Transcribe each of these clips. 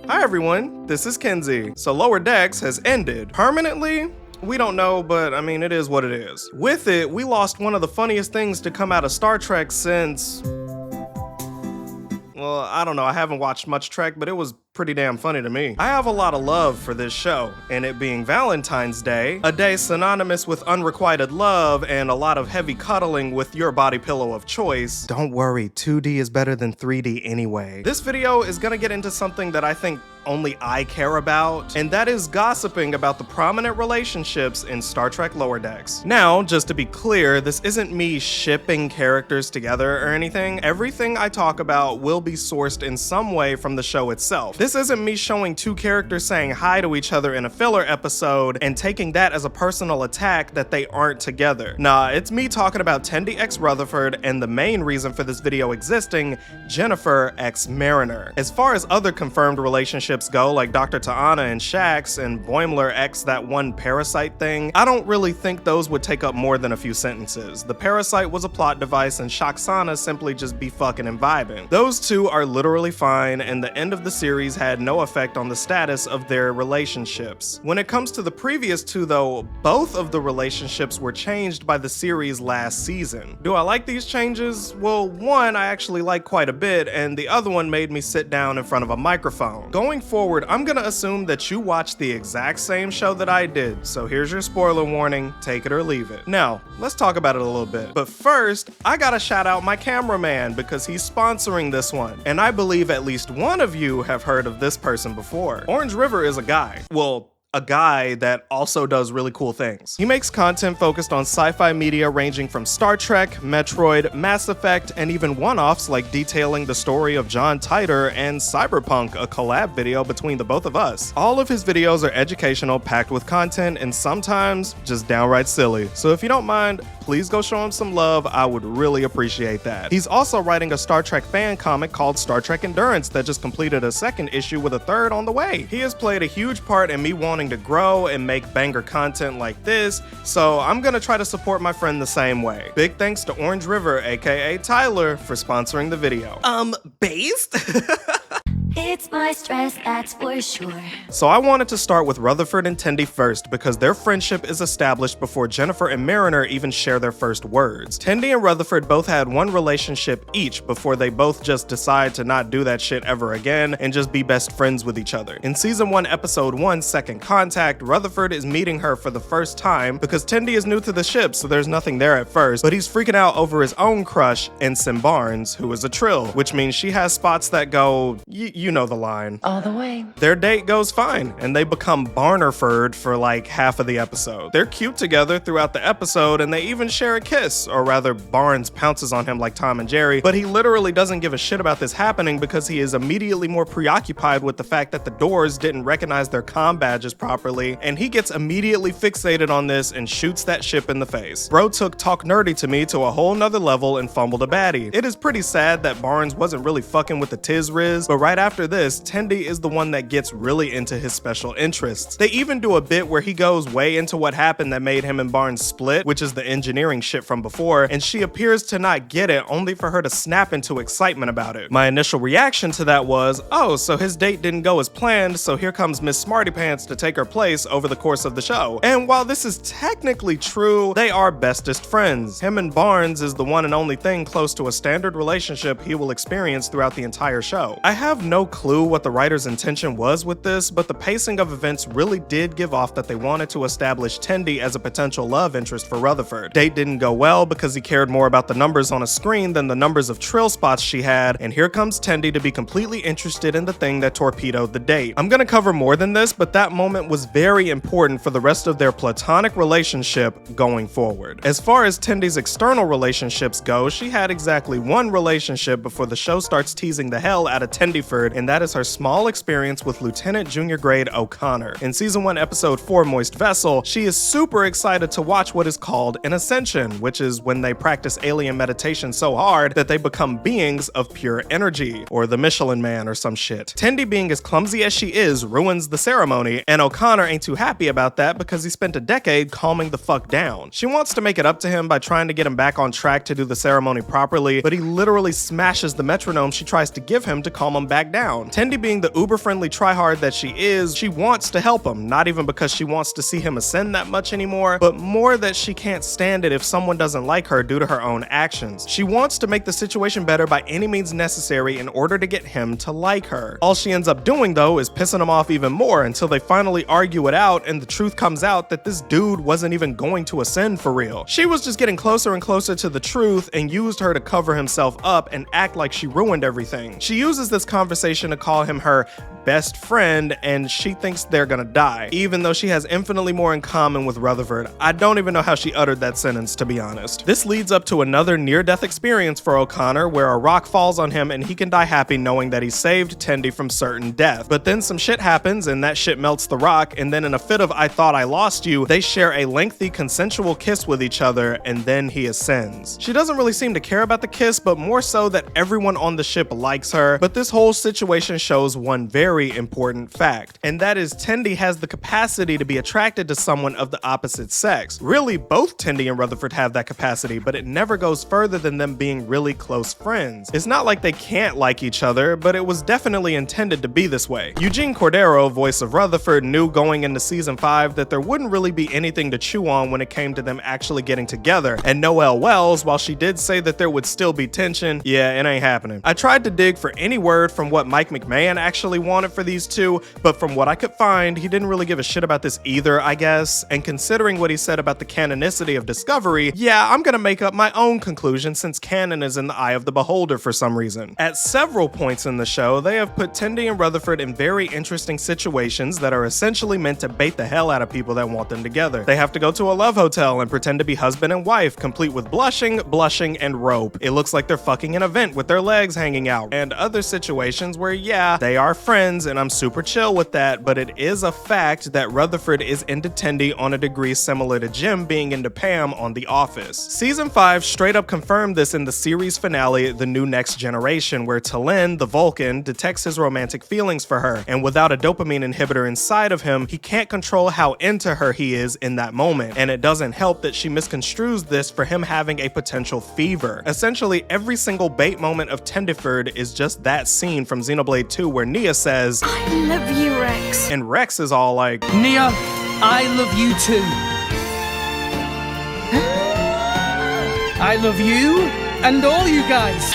Hi everyone, this is Kenzie. So Lower Decks has ended. Permanently? We don't know, but I mean, it is what it is. With it, we lost one of the funniest things to come out of Star Trek since... Well, I don't know, I haven't watched much Trek, but it was pretty damn funny to me. I have a lot of love for this show, and it being Valentine's Day, a day synonymous with unrequited love and a lot of heavy cuddling with your body pillow of choice. Don't worry, 2D is better than 3D anyway. This video is gonna get into something that I think only I care about, and that is gossiping about the prominent relationships in Star Trek Lower Decks. Now, just to be clear, this isn't me shipping characters together or anything. Everything I talk about will be sourced in some way from the show itself. This isn't me showing two characters saying hi to each other in a filler episode and taking that as a personal attack that they aren't together. Nah, it's me talking about Tendi x Rutherford and the main reason for this video existing, Jennifer x Mariner. As far as other confirmed relationships go, like Dr. T'Ana and Shax and Boimler x that one parasite thing, I don't really think those would take up more than a few sentences. The parasite was a plot device and Shaxana simply just be fucking and vibing. Those two are literally fine, and the end of the series had no effect on the status of their relationships. When it comes to the previous two though, both of the relationships were changed by the series last season. Do I like these changes? Well, one I actually like quite a bit, and the other one made me sit down in front of a microphone. Going forward, I'm gonna assume that you watched the exact same show that I did, so here's your spoiler warning, take it or leave it. Now, let's talk about it a little bit. But first, I gotta shout out my cameraman because he's sponsoring this one, and I believe at least one of you have heard of this person before. Orange River is a guy. Well, a guy that also does really cool things. He makes content focused on sci-fi media ranging from Star Trek, Metroid, Mass Effect, and even one-offs like detailing the story of John Titor and Cyberpunk, a collab video between the both of us. All of his videos are educational, packed with content, and sometimes just downright silly. So if you don't mind, please go show him some love. I would really appreciate that. He's also writing a Star Trek fan comic called Star Trek Endurance that just completed a second issue with a third on the way. He has played a huge part in me wanting to grow and make banger content like this, so I'm gonna try to support my friend the same way. Big thanks to Orange River, aka Tyler, for sponsoring the video. Based? It's my stress, that's for sure. So I wanted to start with Rutherford and Tendi first because their friendship is established before Jennifer and Mariner even share their first words. Tendi and Rutherford both had one relationship each before they both just decide to not do that shit ever again and just be best friends with each other. In season 1, episode 1, Second Contact, Rutherford is meeting her for the first time because Tendi is new to the ship, so there's nothing there at first, but he's freaking out over his own crush, Ensign Barnes, who is a Trill, which means she has spots that go, you know the line. All the way. Their date goes fine, and they become Barnerford for like half of the episode. They're cute together throughout the episode, and they even share a kiss, or rather Barnes pounces on him like Tom and Jerry, but he literally doesn't give a shit about this happening because he is immediately more preoccupied with the fact that the Doors didn't recognize their comm badges properly, and he gets immediately fixated on this and shoots that ship in the face. Bro took Talk Nerdy to me to a whole nother level and fumbled a baddie. It is pretty sad that Barnes wasn't really fucking with the Tiz Riz, but right after this, Tendi is the one that gets really into his special interests. They even do a bit where he goes way into what happened that made him and Barnes split, which is the engineering shit from before, and she appears to not get it, only for her to snap into excitement about it. My initial reaction to that was, oh, so his date didn't go as planned, so here comes Miss Smarty Pants to take her place over the course of the show. And while this is technically true, they are bestest friends. Him and Barnes is the one and only thing close to a standard relationship he will experience throughout the entire show. I have no clue what the writer's intention was with this, but the pacing of events really did give off that they wanted to establish Tendi as a potential love interest for Rutherford. Date didn't go well because he cared more about the numbers on a screen than the numbers of Trill spots she had, and here comes Tendi to be completely interested in the thing that torpedoed the date. I'm gonna cover more than this, but that moment was very important for the rest of their platonic relationship going forward. As far as Tendi's external relationships go, she had exactly one relationship before the show starts teasing the hell out of Tendiford, and that is her small experience with Lieutenant Junior Grade O'Connor. In season 1, episode 4, Moist Vessel, she is super excited to watch what is called an ascension, which is when they practice alien meditation so hard that they become beings of pure energy, or the Michelin Man or some shit. Tendi, being as clumsy as she is, ruins the ceremony, and O'Connor ain't too happy about that because he spent a decade calming the fuck down. She wants to make it up to him by trying to get him back on track to do the ceremony properly, but he literally smashes the metronome she tries to give him to calm him back down. down. Tendi, being the uber-friendly tryhard that she is, she wants to help him, not even because she wants to see him ascend that much anymore, but more that she can't stand it if someone doesn't like her due to her own actions. She wants to make the situation better by any means necessary in order to get him to like her. All she ends up doing though is pissing him off even more until they finally argue it out and the truth comes out that this dude wasn't even going to ascend for real. She was just getting closer and closer to the truth and used her to cover himself up and act like she ruined everything. She uses this conversation to call him her best friend, and she thinks they're gonna die, even though she has infinitely more in common with Rutherford. I don't even know how she uttered that sentence, to be honest. This leads up to another near-death experience for O'Connor, where a rock falls on him and he can die happy knowing that he saved Tendi from certain death. But then some shit happens and that shit melts the rock, and then in a fit of I thought I lost you, they share a lengthy consensual kiss with each other, and then he ascends. She doesn't really seem to care about the kiss, but more so that everyone on the ship likes her. But this whole situation shows one very important fact, and that is Tendi has the capacity to be attracted to someone of the opposite sex. Really, both Tendi and Rutherford have that capacity, but it never goes further than them being really close friends. It's not like they can't like each other, but it was definitely intended to be this way. Eugene Cordero, voice of Rutherford, knew going into season 5 that there wouldn't really be anything to chew on when it came to them actually getting together, and Noelle Wells, while she did say that there would still be tension, yeah, it ain't happening. I tried to dig for any word from what Mike McMahon actually wanted for these two, but from what I could find, he didn't really give a shit about this either, I guess, and considering what he said about the canonicity of Discovery, yeah, I'm gonna make up my own conclusion since canon is in the eye of the beholder for some reason. At several points in the show, they have put Tendi and Rutherford in very interesting situations that are essentially meant to bait the hell out of people that want them together. They have to go to a love hotel and pretend to be husband and wife, complete with blushing, and rope. It looks like they're fucking an event with their legs hanging out, and other situations where, yeah, they are friends and I'm super chill with that, but it is a fact that Rutherford is into Tendi on a degree similar to Jim being into Pam on The Office. Season 5 straight up confirmed this in the series finale, The New Next Generation, where T'Lyn, the Vulcan, detects his romantic feelings for her, and without a dopamine inhibitor inside of him, he can't control how into her he is in that moment, and it doesn't help that she misconstrues this for him having a potential fever. Essentially, every single bait moment of Tendiford is just that scene from Xenoblade 2 where Nia says, I love you, Rex. and Rex is all like, Nia, I love you too. I love you and all you guys.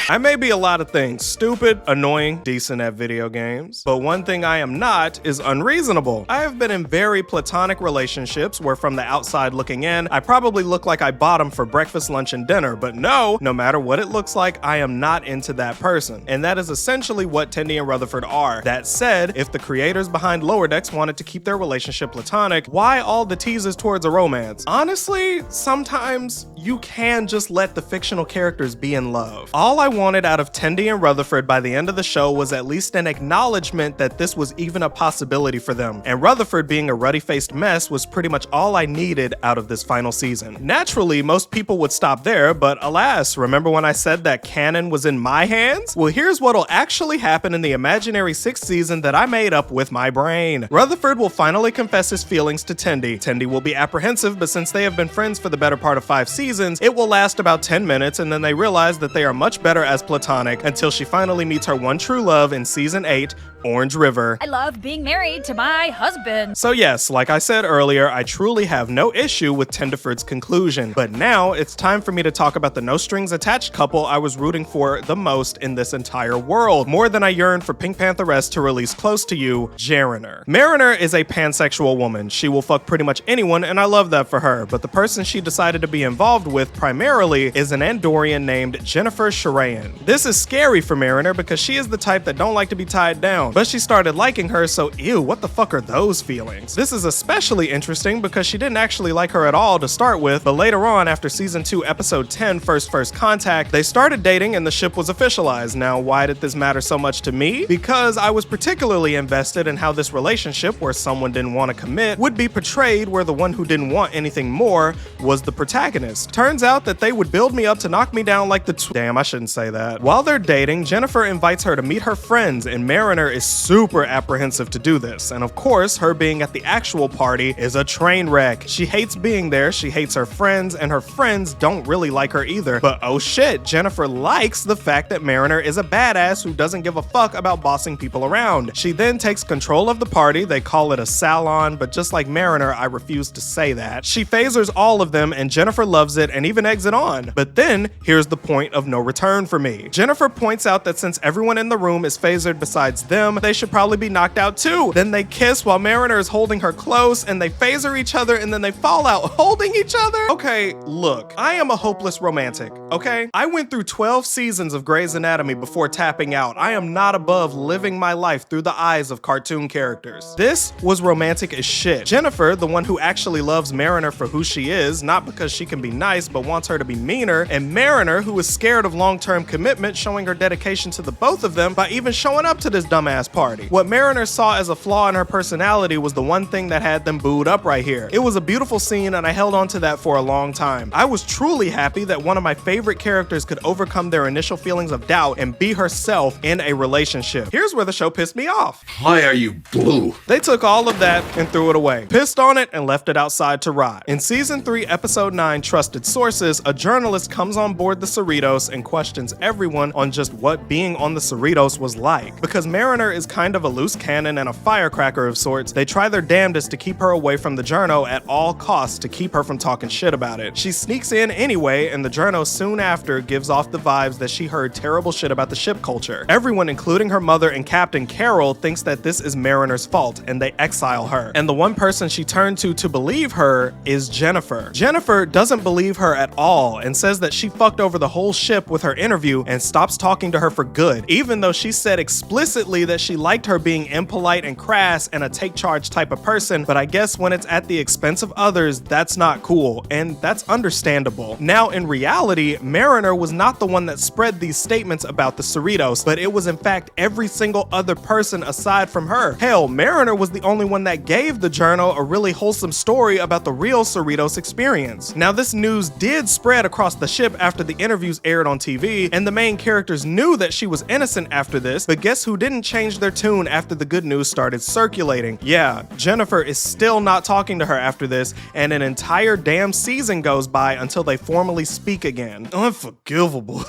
I may be a lot of things, stupid, annoying, decent at video games, but one thing I am not is unreasonable. I have been in very platonic relationships where from the outside looking in, I probably look like I bought them for breakfast, lunch, and dinner, but no matter what it looks like, I am not into that person. And that is essentially what Tendi and Rutherford are. That said, if the creators behind Lower Decks wanted to keep their relationship platonic, why all the teases towards a romance? Honestly, sometimes you can just let the fictional characters be in love. All I wanted out of Tendi and Rutherford by the end of the show was at least an acknowledgement that this was even a possibility for them, and Rutherford being a ruddy-faced mess was pretty much all I needed out of this final season. Naturally, most people would stop there, but alas, remember when I said that canon was in my hands? Well, here's what'll actually happen in the imaginary 6th season that I made up with my brain. Rutherford will finally confess his feelings to Tendi. Tendi will be apprehensive, but since they have been friends for the better part of 5 seasons, it will last about 10 minutes, and then they realize that they are much better as platonic until she finally meets her one true love in season 8, Orange River. I love being married to my husband. So yes, like I said earlier, I truly have no issue with Tendiford's conclusion, but now it's time for me to talk about the no strings attached couple I was rooting for the most in this entire world, more than I yearn for Pink Pantheress to release Close to You, Mariner. Mariner is a pansexual woman. She will fuck pretty much anyone, and I love that for her, but the person she decided to be involved with primarily is an Andorian named Jennifer Sharayan. This is scary for Mariner because she is the type that don't like to be tied down, but she started liking her, so ew, what the fuck are those feelings? This is especially interesting because she didn't actually like her at all to start with, but later on, after season 2 episode 10, First Contact, they started dating and the ship was officialized. Now, why did this matter so much to me? Because I was particularly invested in how this relationship, where someone didn't want to commit, would be portrayed where the one who didn't want anything more was the protagonist. Turns out that they would build me up to knock me down like the damn, I shouldn't say say that. While they're dating, Jennifer invites her to meet her friends, and Mariner is super apprehensive to do this. And of course, her being at the actual party is a train wreck. She hates being there, she hates her friends, and her friends don't really like her either. But oh shit, Jennifer likes the fact that Mariner is a badass who doesn't give a fuck about bossing people around. She then takes control of the party. They call it a salon, but just like Mariner, I refuse to say that. She phasers all of them, and Jennifer loves it and even eggs it on. But then, here's the point of no return for me. Jennifer points out that since everyone in the room is phasered besides them, they should probably be knocked out too. Then they kiss while Mariner is holding her close, and they phaser each other, and then they fall out holding each other. Okay, look, I am a hopeless romantic, okay? I went through 12 seasons of Grey's Anatomy before tapping out. I am not above living my life through the eyes of cartoon characters. This was romantic as shit. Jennifer, the one who actually loves Mariner for who she is, not because she can be nice, but wants her to be meaner, and Mariner, who is scared of long-term commitment, showing her dedication to the both of them by even showing up to this dumbass party. What Mariner saw as a flaw in her personality was the one thing that had them booed up right here. It was a beautiful scene, and I held on to that for a long time. I was truly happy that one of my favorite characters could overcome their initial feelings of doubt and be herself in a relationship. Here's where the show pissed me off. Why are you blue? They took all of that and threw it away, pissed on it, and left it outside to rot. In season 3, episode 9, Trusted Sources, a journalist comes on board the Cerritos and questions everyone on just what being on the Cerritos was like. Because Mariner is kind of a loose cannon and a firecracker of sorts, they try their damnedest to keep her away from the journo at all costs to keep her from talking shit about it. She sneaks in anyway, and the journo soon after gives off the vibes that she heard terrible shit about the ship culture. Everyone, including her mother and Captain Carol, thinks that this is Mariner's fault, and they exile her. And the one person she turned to believe her is Jennifer. Jennifer doesn't believe her at all and says that she fucked over the whole ship with her interview and stops talking to her for good, even though she said explicitly that she liked her being impolite and crass and a take charge type of person, but I guess when it's at the expense of others, that's not cool, and that's understandable. Now, in reality, Mariner was not the one that spread these statements about the Cerritos, but it was in fact every single other person aside from her. Hell, Mariner was the only one that gave the journal a really wholesome story about the real Cerritos experience. Now, this news did spread across the ship after the interviews aired on TV, and the main characters knew that she was innocent after this, but guess who didn't change their tune after the good news started circulating? Yeah, Jennifer is still not talking to her after this, and an entire damn season goes by until they formally speak again. Unforgivable.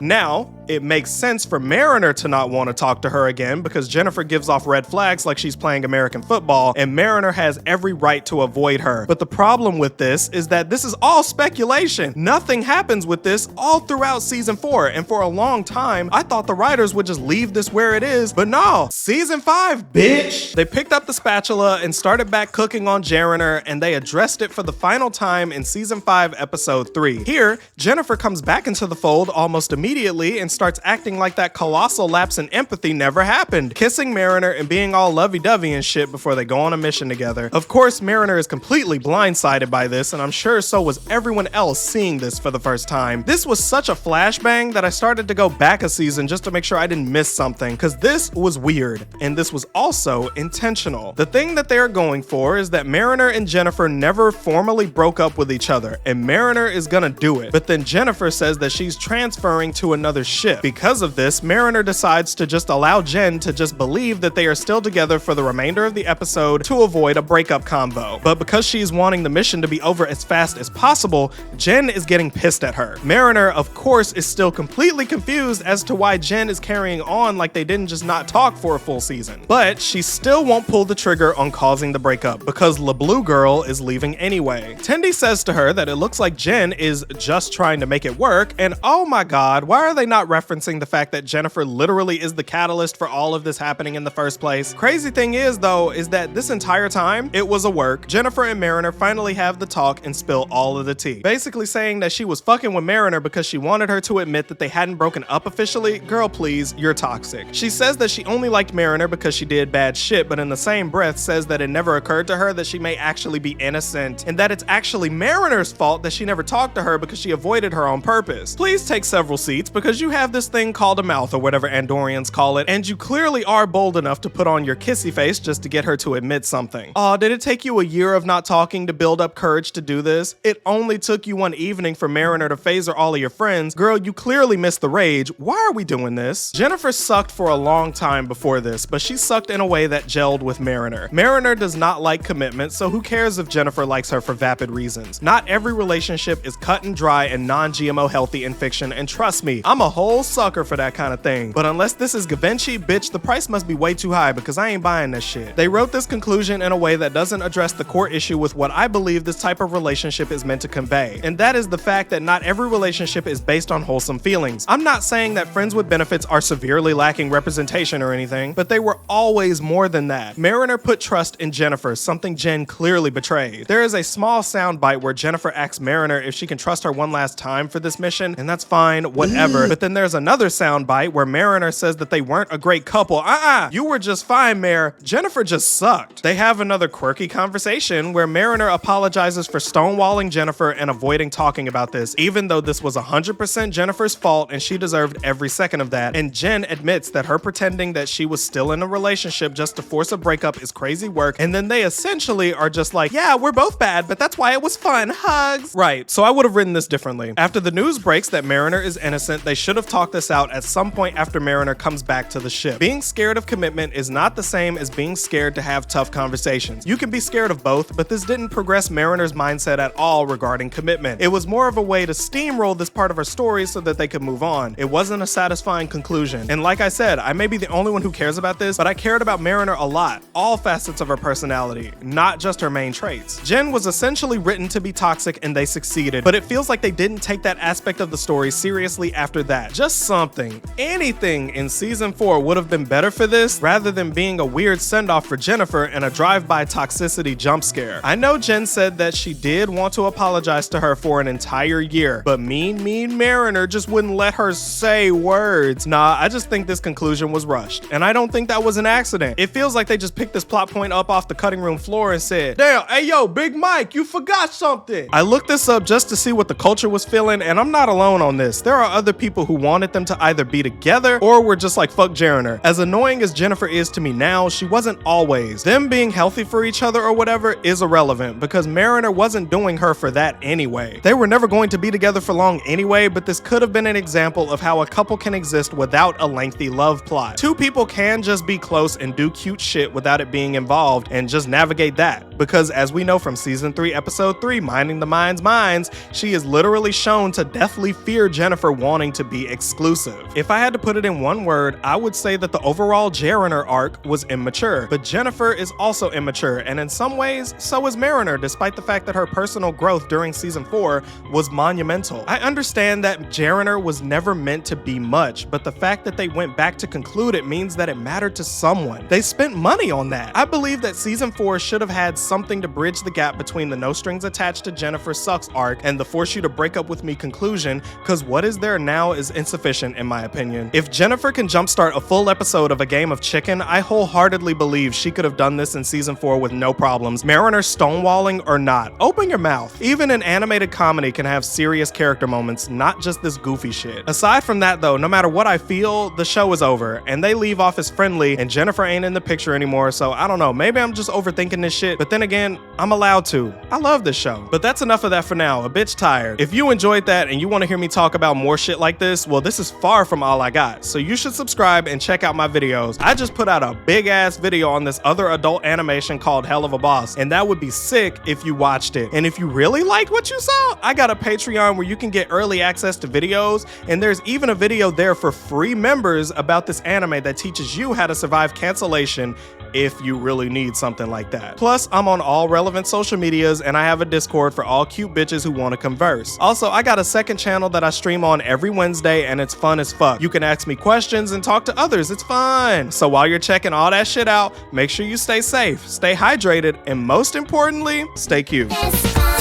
Now, it makes sense for Mariner to not want to talk to her again because Jennifer gives off red flags like she's playing American football, and Mariner has every right to avoid her. But the problem with this is that this is all speculation. Nothing happens with this all throughout season 4, and for a long time, I thought the writers would just leave this where it is, but no. Season 5, bitch! They picked up the spatula and started back cooking on Mariner, and they addressed it for the final time in season 5, episode 3. Here, Jennifer comes back into the fold almost immediately and starts acting like that colossal lapse in empathy never happened, kissing Mariner and being all lovey-dovey and shit before they go on a mission together. Of course, Mariner is completely blindsided by this, and I'm sure so was everyone else seeing this for the first time. This was such a flashbang that I started to go back a season just to make sure I didn't miss something, because this was weird, and this was also intentional. The thing that they're going for is that Mariner and Jennifer never formally broke up with each other, and Mariner is gonna do it, but then Jennifer says that she's transferring to another ship. Because of this, Mariner decides to just allow Jen to just believe that they are still together for the remainder of the episode to avoid a breakup convo. But because she's wanting the mission to be over as fast as possible, Jen is getting pissed at her. Mariner, of course, is still completely confused as to why Jen is carrying on like they didn't just not talk for a full season. But she still won't pull the trigger on causing the breakup because La Blue Girl is leaving anyway. Tendi says to her that it looks like Jen is just trying to make it work, and oh my god, why are they not referencing the fact that Jennifer literally is the catalyst for all of this happening in the first place? Crazy thing is though, is that this entire time, it was a work. Jennifer and Mariner finally have the talk and spill all of the tea. Basically saying that she was fucking with Mariner because she wanted her to admit that they hadn't broken up officially. Girl, please, you're toxic. She says that she only liked Mariner because she did bad shit, but in the same breath says that it never occurred to her that she may actually be innocent, and that it's actually Mariner's fault that she never talked to her because she avoided her on purpose. Please take several neutral seats because you have this thing called a mouth, or whatever Andorians call it, and you clearly are bold enough to put on your kissy face just to get her to admit something. Aw, did it take you a year of not talking to build up courage to do this? It only took you one evening for Mariner to phaser all of your friends. Girl, you clearly missed the rage. Why are we doing this? Jennifer sucked for a long time before this, but she sucked in a way that gelled with Mariner. Mariner does not like commitment, so who cares if Jennifer likes her for vapid reasons? Not every relationship is cut and dry and non-GMO healthy in fiction, and trust me, I'm a whole sucker for that kind of thing. But unless this is Givenchy, bitch, the price must be way too high because I ain't buying this shit. They wrote this conclusion in a way that doesn't address the core issue with what I believe this type of relationship is meant to convey, and that is the fact that not every relationship is based on wholesome feelings. I'm not saying that friends with benefits are severely lacking representation or anything, but they were always more than that. Mariner put trust in Jennifer, something Jen clearly betrayed. There is a small soundbite where Jennifer asks Mariner if she can trust her one last time for this mission, and that's fine, whatever. But then there's another soundbite where Mariner says that they weren't a great couple. You were just fine, Mare. Jennifer just sucked. They have another quirky conversation where Mariner apologizes for stonewalling Jennifer and avoiding talking about this, even though this was 100% Jennifer's fault and she deserved every second of that. And Jen admits that her pretending that she was still in a relationship just to force a breakup is crazy work, and then they essentially are just like, yeah, we're both bad, but that's why it was fun, hugs. Right, so I would have written this differently. After the news breaks that Mariner is innocent, they should have talked this out at some point after Mariner comes back to the ship. Being scared of commitment is not the same as being scared to have tough conversations. You can be scared of both, but this didn't progress Mariner's mindset at all regarding commitment. It was more of a way to steamroll this part of her story so that they could move on. It wasn't a satisfying conclusion. And like I said, I may be the only one who cares about this, but I cared about Mariner a lot. All facets of her personality, not just her main traits. Jen was essentially written to be toxic and they succeeded, but it feels like they didn't take that aspect of the story seriously after that. Just something, anything in season 4 would have been better for this rather than being a weird send-off for Jennifer and a drive-by toxicity jump scare. I know Jen said that she did want to apologize to her for an entire year, but mean Mariner just wouldn't let her say words. Nah, I just think this conclusion was rushed, and I don't think that was an accident. It feels like they just picked this plot point up off the cutting room floor and said, damn, hey yo, Big Mike, you forgot something. I looked this up just to see what the culture was feeling, and I'm not alone on this. There are other people who wanted them to either be together or were just like, fuck Mariner. As annoying as Jennifer is to me now, she wasn't always. Them being healthy for each other or whatever is irrelevant because Mariner wasn't doing her for that anyway. They were never going to be together for long anyway, but this could have been an example of how a couple can exist without a lengthy love plot. Two people can just be close and do cute shit without it being involved and just navigate that. Because as we know from season 3, episode 3, Minding the Mind's Minds, she is literally shown to deathly fear Jennifer wanting to be exclusive. If I had to put it in one word, I would say that the overall Mariner arc was immature, but Jennifer is also immature, and in some ways, so is Mariner, despite the fact that her personal growth during season 4 was monumental. I understand that Mariner was never meant to be much, but the fact that they went back to conclude it means that it mattered to someone. They spent money on that. I believe that season 4 should have had something to bridge the gap between the no strings attached to Jennifer sucks arc and the force you to break up with me conclusion, because what is there now is insufficient in my opinion. If Jennifer can jumpstart a full episode of A Game of Chicken, I wholeheartedly believe she could have done this in season 4 with no problems. Mariner stonewalling or not, open your mouth. Even an animated comedy can have serious character moments, not just this goofy shit. Aside from that though, no matter what I feel, the show is over, and they leave off as friendly, and Jennifer ain't in the picture anymore, so I don't know, maybe I'm just overthinking this shit, but then again, I'm allowed to. I love this show. But that's enough of that for now, a bitch tired. If you enjoyed that and you want to hear me talk about more shit like this, well, this is far from all I got, so you should subscribe and check out my videos. I just put out a big ass video on this other adult animation called Hell of a Boss, and that would be sick if you watched it. And if you really liked what you saw, I got a Patreon where you can get early access to videos, and there's even a video there for free members about this anime that teaches you how to survive cancellation if you really need something like that. Plus, I'm on all relevant social medias, and I have a Discord for all cute bitches who want to converse. Also, I got a second channel that I stream on every Wednesday, and it's fun as fuck. You can ask me questions and talk to others. It's fun. So while you're checking all that shit out, make sure you stay safe, stay hydrated, and most importantly, stay cute. It's fine.